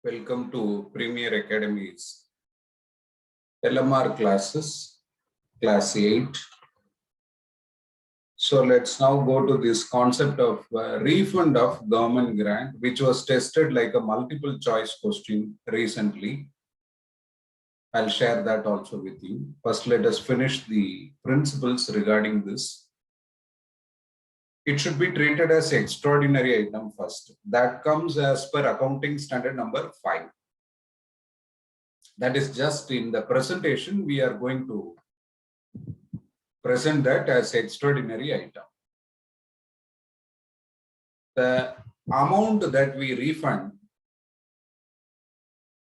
Welcome to Premier Academy's LMR classes, class 8. So let's now go to this concept of refund of government grant, which was tested like a multiple choice question recently. I'll share that also with you. First, let us finish the principles regarding this. It should be treated as extraordinary item first. That comes as per accounting standard number 5. That is just in the presentation, we are going to present that as extraordinary item. The amount that we refund,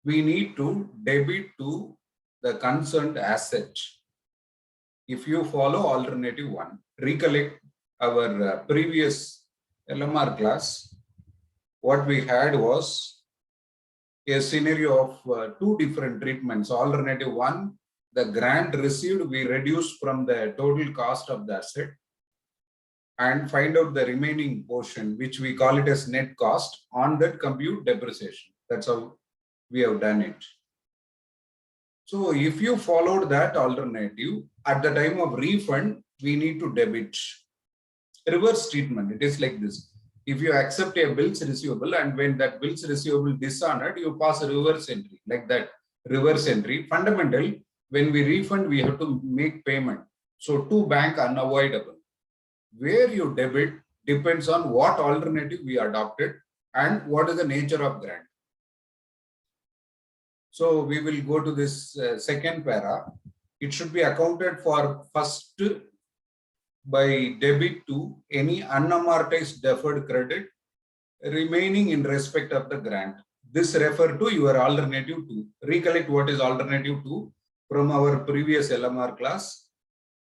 we need to debit to the concerned asset. If you follow alternative 1, recollect our previous LMR class, what we had was a scenario of 2 different treatments. Alternative 1, the grant received, we reduce from the total cost of the asset and find out the remaining portion, which we call it as net cost, on that compute depreciation. That's how we have done it. So if you followed that alternative, at the time of refund, we need to debit. Reverse treatment, it is like this. If you accept a bills receivable and when that bills receivable dishonored, you pass a reverse entry, like that reverse entry. Fundamental, when we refund, we have to make payment. So to bank unavoidable. Where you debit depends on what alternative we adopted and what is the nature of grant. So we will go to this second para. It should be accounted for first by debit to any unamortized deferred credit remaining in respect of the grant. This refer to your alternative 2. Recollect what is alternative 2 from our previous LMR class.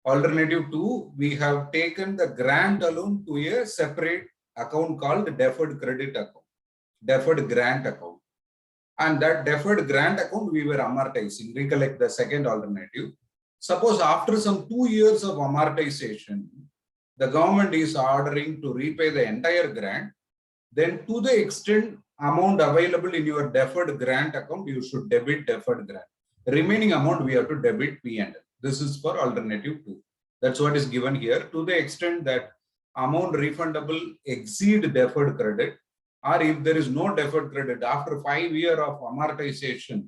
Alternative 2, we have taken the grant alone to a separate account called deferred credit account, deferred grant account. And that deferred grant account we were amortizing. Recollect the second alternative. Suppose after some 2 years of amortization, the government is ordering to repay the entire grant, then to the extent amount available in your deferred grant account, you should debit deferred grant. The remaining amount we have to debit P&L. This is for alternative 2. That's what is given here. To the extent that amount refundable exceed deferred credit, or if there is no deferred credit after 5 years of amortization,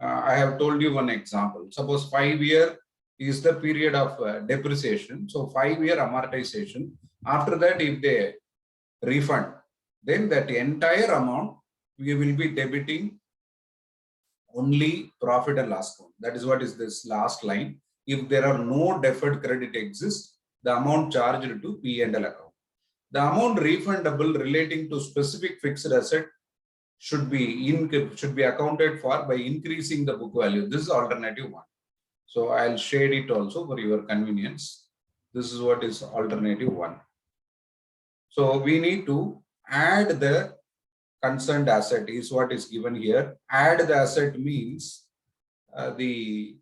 I have told you one example. Suppose 5 years is the period of depreciation. So 5-year amortization. After that, if they refund, then that entire amount we will be debiting only profit and loss account. That is what is this last line. If there are no deferred credit exists, the amount charged to P&L account. The amount refundable relating to specific fixed asset should be accounted for by increasing the book value. This is alternative 1. So I'll shade it also for your convenience. This is what is alternative 1. So we need to add the concerned asset is what is given here. Add the asset means the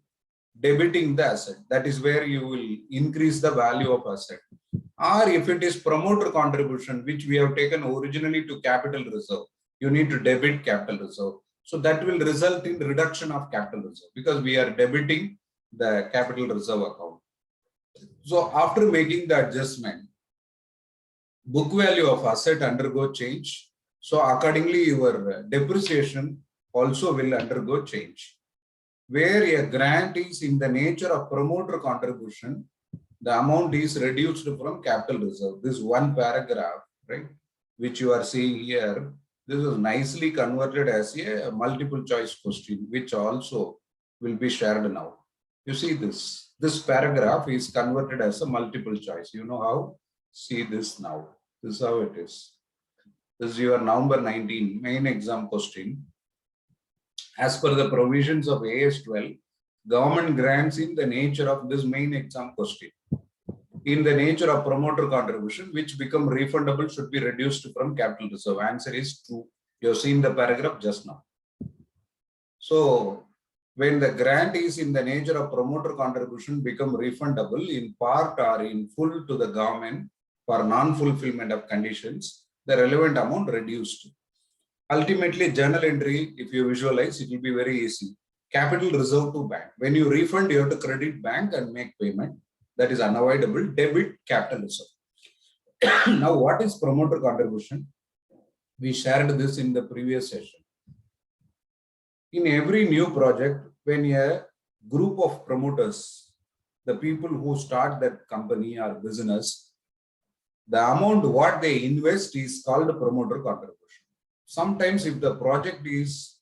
debiting the asset. That is where you will increase the value of asset. Or if it is promoter contribution, which we have taken originally to capital reserve, you need to debit capital reserve. So that will result in reduction of capital reserve because we are debiting the capital reserve account. So after making the adjustment, book value of asset undergo change. So accordingly, your depreciation also will undergo change. Where a grant is in the nature of promoter contribution, the amount is reduced from capital reserve. This one paragraph, right, which you are seeing here, this is nicely converted as a multiple choice question, which also will be shared now. You see this paragraph is converted as a multiple choice. You know how? See this now. This is how it is. This is your November 19 main exam question. As per the provisions of AS 12, government grants in the nature of this main exam question, in the nature of promoter contribution, which become refundable, should be reduced from capital reserve. Answer is true. You have seen the paragraph just now. So when the grant is in the nature of promoter contribution become refundable in part or in full to the government for non-fulfillment of conditions, the relevant amount reduced. Ultimately, journal entry, if you visualize, it will be very easy. Capital reserve to bank. When you refund, you have to credit bank and make payment. That is unavoidable. Debit capital reserve. Now, what is promoter contribution? We shared this in the previous session. In every new project, when a group of promoters, the people who start that company or business, the amount what they invest is called promoter contribution. Sometimes if the project is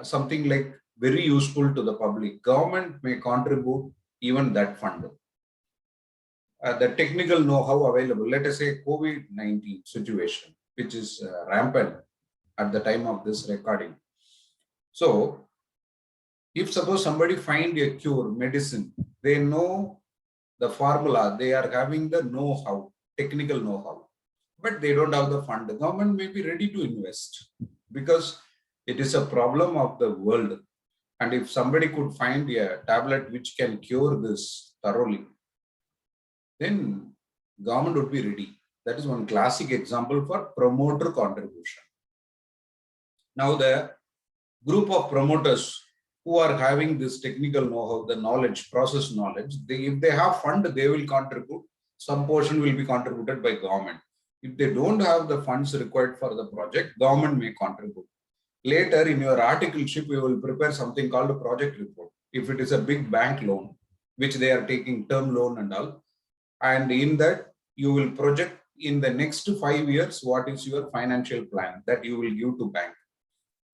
something like very useful to the public, government may contribute even that fund. The technical know-how available, let us say COVID-19 situation, which is rampant at the time of this recording. So if suppose somebody find a cure, medicine, they know the formula, they are having the know-how, technical know-how, but they don't have the fund. The government may be ready to invest because it is a problem of the world. And if somebody could find a tablet which can cure this thoroughly, then government would be ready. That is one classic example for promoter contribution. Now the group of promoters who are having this technical know-how, the knowledge, process knowledge, if they have fund, they will contribute. Some portion will be contributed by government. If they don't have the funds required for the project, government may contribute. Later in your articleship, you will prepare something called a project report. If it is a big bank loan, which they are taking term loan and all, and in that you will project in the next 5 years, what is your financial plan that you will give to bank.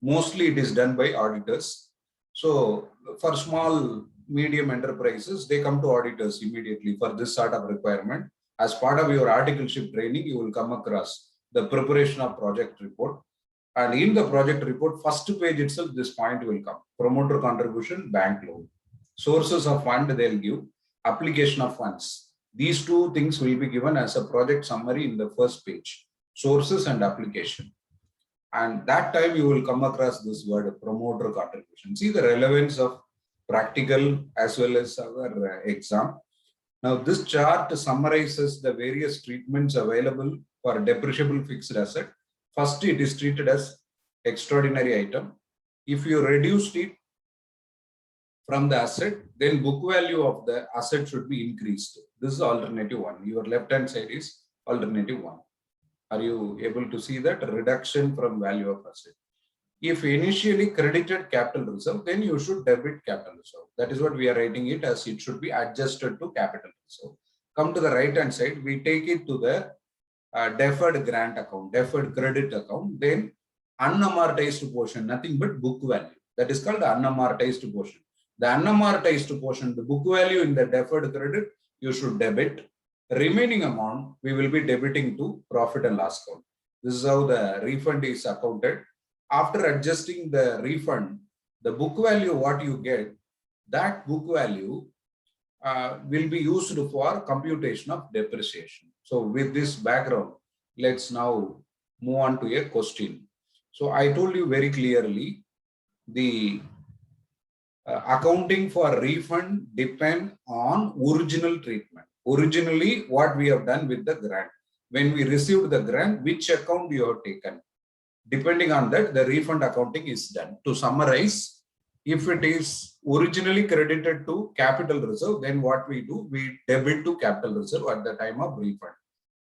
Mostly it is done by auditors. So for small, medium enterprises, they come to auditors immediately for this sort of requirement. As part of your articleship training, you will come across the preparation of project report. And in the project report, first page itself, this point will come. Promoter contribution, bank loan. Sources of fund they'll give, application of funds. These two things will be given as a project summary in the first page. Sources and application. And that time you will come across this word promoter contribution. See the relevance of practical as well as our exam. Now this chart summarizes the various treatments available for depreciable fixed asset. First, it is treated as extraordinary item. If you reduced it from the asset, then book value of the asset should be increased. This is alternative one. Your left hand side is alternative one. Are you able to see that? Reduction from value of asset. If initially credited capital reserve, then you should debit capital reserve. That is what we are writing it as. It should be adjusted to capital reserve. Come to the right hand side, we take it to the deferred grant account, deferred credit account, then unamortized portion, nothing but book value. That is called unamortized portion. The unamortized portion, the book value in the deferred credit, you should debit. Remaining amount, we will be debiting to profit and loss account. This is how the refund is accounted. After adjusting the refund, the book value, what you get, that book value will be used for computation of depreciation. So with this background, let's now move on to a question. So I told you very clearly, the accounting for refund depend on original treatment. Originally, what we have done with the grant. When we received the grant, which account you have taken. Depending on that, the refund accounting is done. To summarize, if it is originally credited to capital reserve, then what we do, we debit to capital reserve at the time of refund.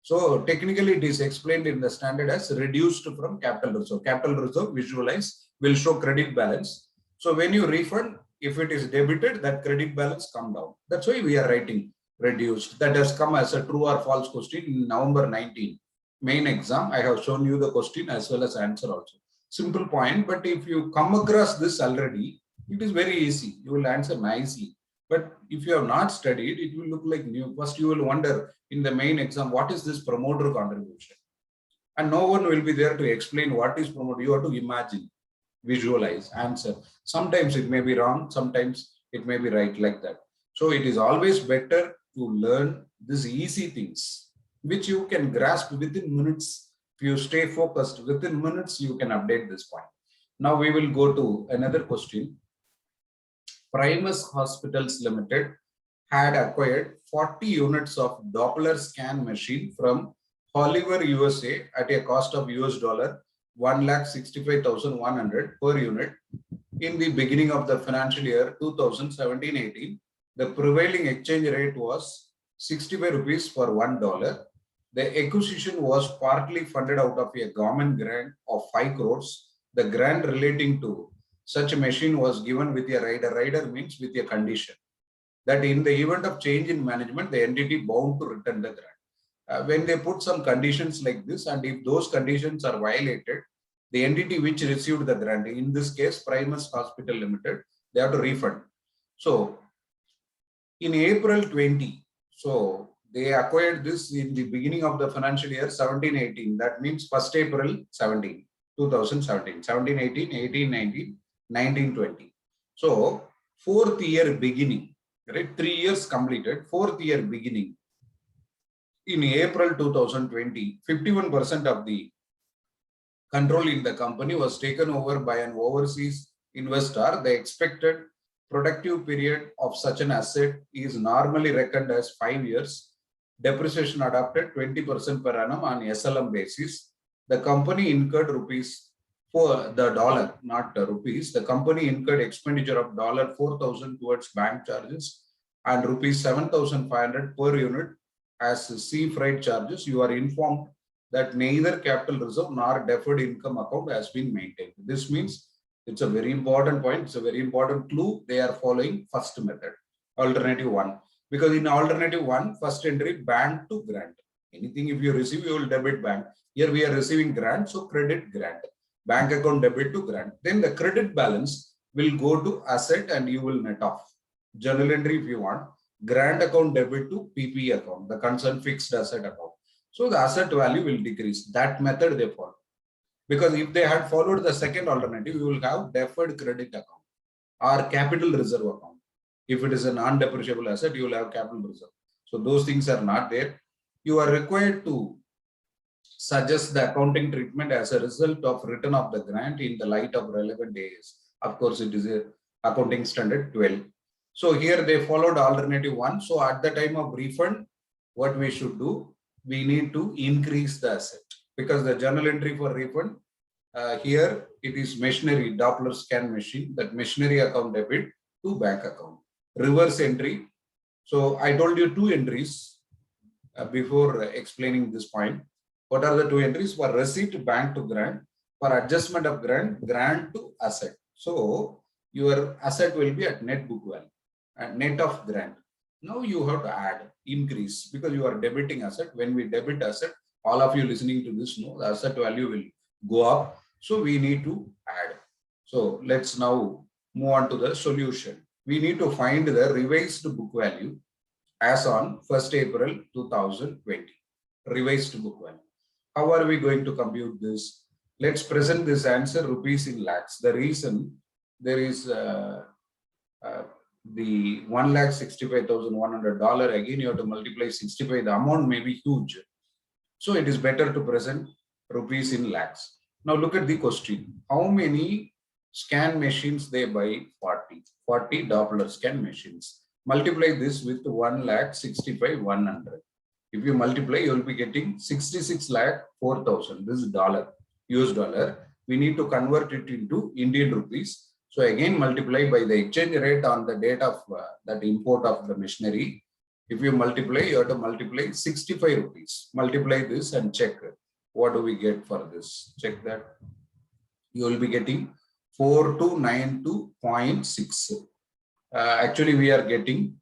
So technically it is explained in the standard as reduced from capital reserve. Capital reserve visualize will show credit balance. So when you refund, if it is debited, that credit balance come down. That's why we are writing reduced. That has come as a true or false question in November 19. Main exam. I have shown you the question as well as answer also. Simple point, but if you come across this already, it is very easy. You will answer nicely. But if you have not studied, it will look like new. First, you will wonder in the main exam, what is this promoter contribution? And no one will be there to explain what is promoter. You have to imagine, visualize, answer. Sometimes it may be wrong, sometimes it may be right, like that. So it is always better to learn these easy things, which you can grasp within minutes. If you stay focused, within minutes, you can update this point. Now we will go to another question. Primus Hospitals Limited had acquired 40 units of Doppler scan machine from Oliver USA at a cost of $1 1,65,100 per unit in the beginning of the financial year 2017-18. The prevailing exchange rate was 65 rupees for $1. The acquisition was partly funded out of a government grant of 5 crores. The grant relating to such a machine was given with a rider. Rider means with a condition that in the event of change in management, the entity bound to return the grant. When they put some conditions like this, and if those conditions are violated, the entity which received the grant, in this case, Primus Hospital Limited, they have to refund. So in April 20, so they acquired this in the beginning of the financial year 17-18. That means 1st April 17, 2017, 17-18, 18-19, 19-20. So 4th year beginning, right? 3 years completed, 4th year beginning. In April 2020, 51% of the control in the company was taken over by an overseas investor. The expected productive period of such an asset is normally reckoned as 5 years. Depreciation adopted 20% per annum on SLM basis. The company incurred rupees for the dollar, not rupees. The company incurred expenditure of $4,000 towards bank charges and rupees 7,500 per unit as sea freight charges. You are informed that neither capital reserve nor deferred income account has been maintained. This means it's a very important point. It's a very important clue. They are following first method, alternative one. Because in alternative one, first entry bank to grant. Anything if you receive, you will debit bank. Here we are receiving grant, so credit grant. Bank account debit to grant. Then the credit balance will go to asset and you will net off. Journal entry if you want. Grant account debit to PP account, the concerned fixed asset account. So the asset value will decrease. That method they follow. Because if they had followed the second alternative, you will have deferred credit account or capital reserve account. If it is a non-depreciable asset, you will have capital reserve. So those things are not there. You are required to suggest the accounting treatment as a result of return of the grant in the light of relevant days. Of course, it is a accounting standard 12. So here they followed alternative one. So at the time of refund, what we should do, we need to increase the asset because the journal entry for refund, here it is machinery, Doppler scan machine, that machinery account debit to bank account. Reverse entry. So I told you 2 entries before explaining this point. What are the 2 entries? For receipt, bank to grant. For adjustment of grant, grant to asset. So your asset will be at net book value and net of grant. Now you have to add, increase, because you are debiting asset. When we debit asset, all of you listening to this know the asset value will go up. So we need to add. So let's now move on to the solution. We need to find the revised book value as on 1st April 2020. Revised book value. How are we going to compute this? Let's present this answer rupees in lakhs. The reason there is the $1,65,100. Again, you have to multiply 65. The amount may be huge. So it is better to present rupees in lakhs. Now look at the question. How many scan machines they buy? 40 Doppler scan machines. Multiply this with 1,65,100. If you multiply, you will be getting 66,04,000. This is dollar, US dollar. We need to convert it into Indian rupees. So again, multiply by the exchange rate on the date of that import of the machinery. If you multiply, you have to multiply 65 rupees. Multiply this and check what do we get for this. Check that. You will be getting 4292.6. Actually, we are getting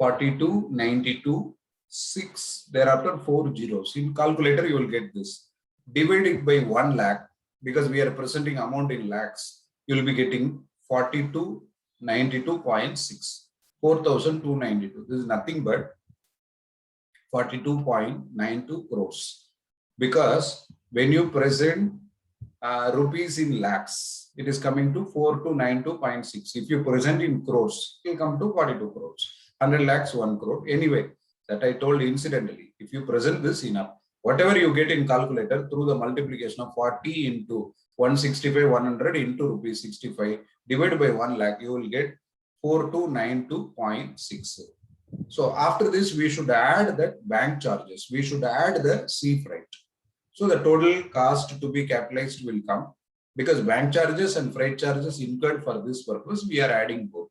4292.6. Thereafter 4 zeros. In calculator, you will get this. Divide it by 1 lakh because we are presenting amount in lakhs. You will be getting 4292.6. 4,292. This is nothing but 42.92 crores. Because when you present rupees in lakhs, it is coming to 4292.6. If you present in crores, it will come to 42 crores. 100 lakhs, 1 crore. Anyway, that I told incidentally, if you present this enough, whatever you get in calculator through the multiplication of 40 into 165, 100 into rupees 65 divided by 1 lakh, you will get 4292.6. So after this, we should add that bank charges. We should add the sea freight. So the total cost to be capitalized will come because bank charges and freight charges incurred for this purpose, we are adding both.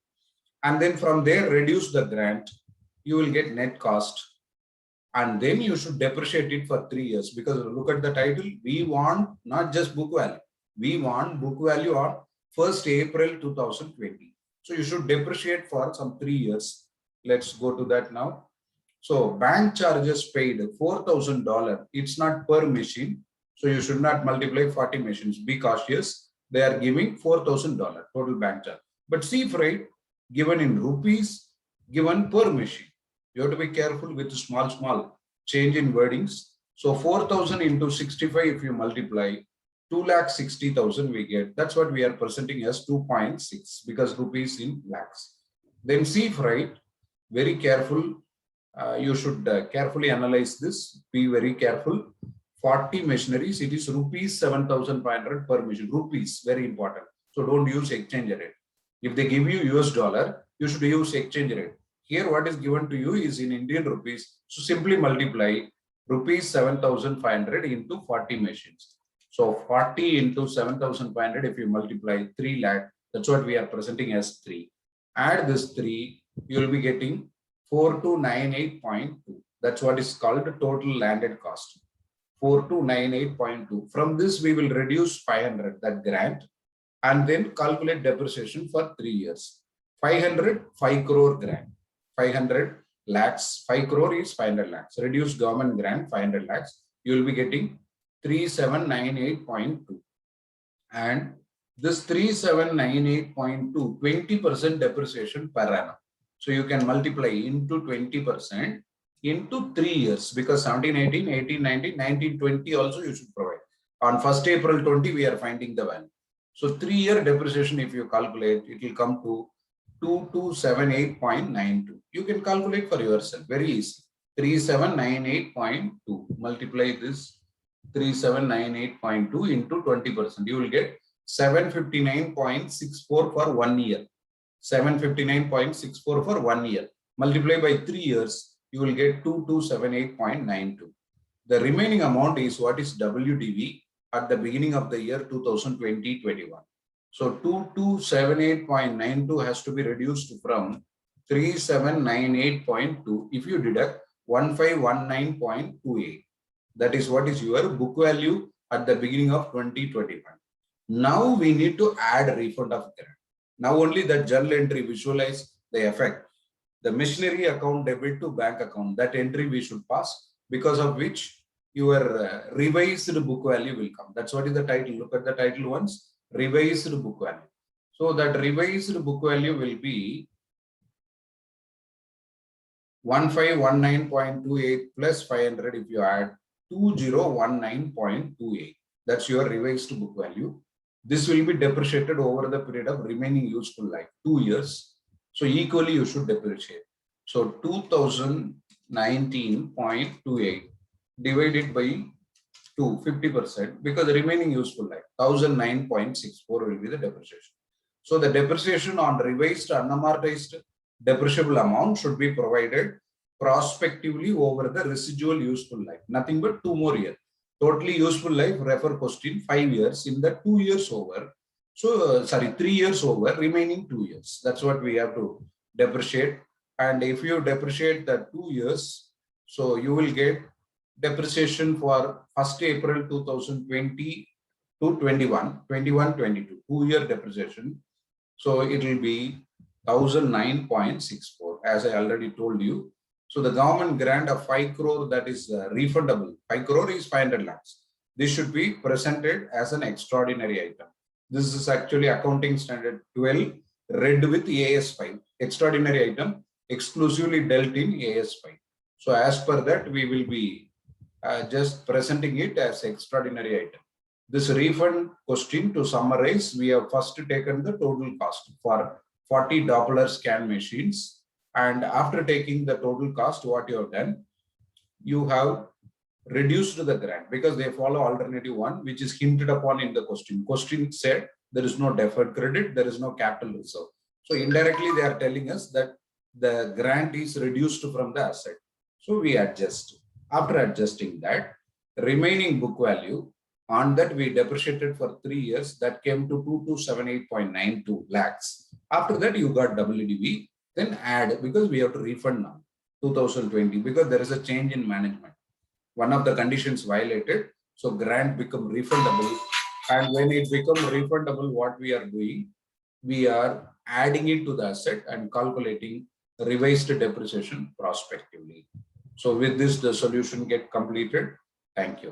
And then from there, reduce the grant, you will get net cost. And then you should depreciate it for 3 years because look at the title. We want not just book value. We want book value on 1st April 2020. So you should depreciate for some 3 years. Let's go to that now. So bank charges paid $4,000. It's not per machine. So you should not multiply 40 machines. Be cautious. They are giving $4,000 total bank charge. But sea freight given in rupees, given per machine. You have to be careful with small change in wordings. So 4,000 into 65, if you multiply, 2,60,000 we get. That's what we are presenting as 2.6 because rupees in lakhs. Then sea freight, very careful. You should carefully analyze this. Be very careful. 40 machineries, it is rupees 7,500 per machine. Rupees, very important. So don't use exchange rate. If they give you US dollar, you should use exchange rate. Here, what is given to you is in Indian rupees. So simply multiply rupees 7,500 into 40 machines. So 40 into 7,500, if you multiply 3 lakh, that's what we are presenting as 3. Add this 3, you will be getting 4298.2. That's what is called the total landed cost. 4298.2. From this, we will reduce 500, that grant, and then calculate depreciation for 3 years. 500, 5 crore grant. 500 lakhs, 5 crore is 500 lakhs. Reduce government grant, 500 lakhs. You will be getting 3798.2. And this 3798.2, 20% depreciation per annum. So you can multiply into 20% into 3 years because 17, 18, 18, 19, 19, 20 also you should provide. On 1st April 20, we are finding the value. So 3-year depreciation, if you calculate, it will come to 2278.92. You can calculate for yourself, very easy. 3798.2. Multiply this 3798.2 into 20%. You will get 759.64 for 1 year. 759.64 for 1 year. Multiply by 3 years, you will get 2278.92. The remaining amount is what is WDV at the beginning of the year 2020-21. So 2278.92 has to be reduced from 3798.2 if you deduct 1519.28. That is what is your book value at the beginning of 2021. Now we need to add refund of grant. Now only that journal entry visualize the effect. The machinery account debit to bank account, that entry we should pass, because of which your revised book value will come. That's what is the title. Look at the title once. Revised book value. So that revised book value will be 1519.28 plus 500 if you add 2019.28. That's your revised book value. This will be depreciated over the period of remaining useful life, 2 years. So equally you should depreciate. So 2019.28 divided by 50% because the remaining useful life 1009.64 will be the depreciation. So the depreciation on revised unamortized depreciable amount should be provided prospectively over the residual useful life. Nothing but 2 more years. Totally useful life, refer question, 5 years. In the 2 years over, so 3 years over, remaining 2 years. That's what we have to depreciate. And if you depreciate the 2 years, so you will get depreciation for 1st April 2020 to 21, 22, 2 year depreciation. So it will be 1009.64, as I already told you. So the government grant of 5 crore that is refundable. 5 crore is 500 lakhs. This should be presented as an extraordinary item. This is actually accounting standard 12 read with AS5. Extraordinary item exclusively dealt in AS5. So as per that, we will be just presenting it as extraordinary item. This refund question, to summarize, we have first taken the total cost for 40 Doppler scan machines. And after taking the total cost, what you have done, you have reduced the grant because they follow alternative 1, which is hinted upon in the question. Question said there is no deferred credit, there is no capital reserve. So indirectly, they are telling us that the grant is reduced from the asset. So we adjust. After adjusting that, remaining book value. On that, we depreciated for 3 years. That came to 2278.92 lakhs. After that, you got WDV. Then add, because we have to refund now 2020 because there is a change in management. One of the conditions violated, so grant become refundable. And when it becomes refundable, what we are doing, we are adding it to the asset and calculating revised depreciation prospectively. So with this, the solution get completed. Thank you.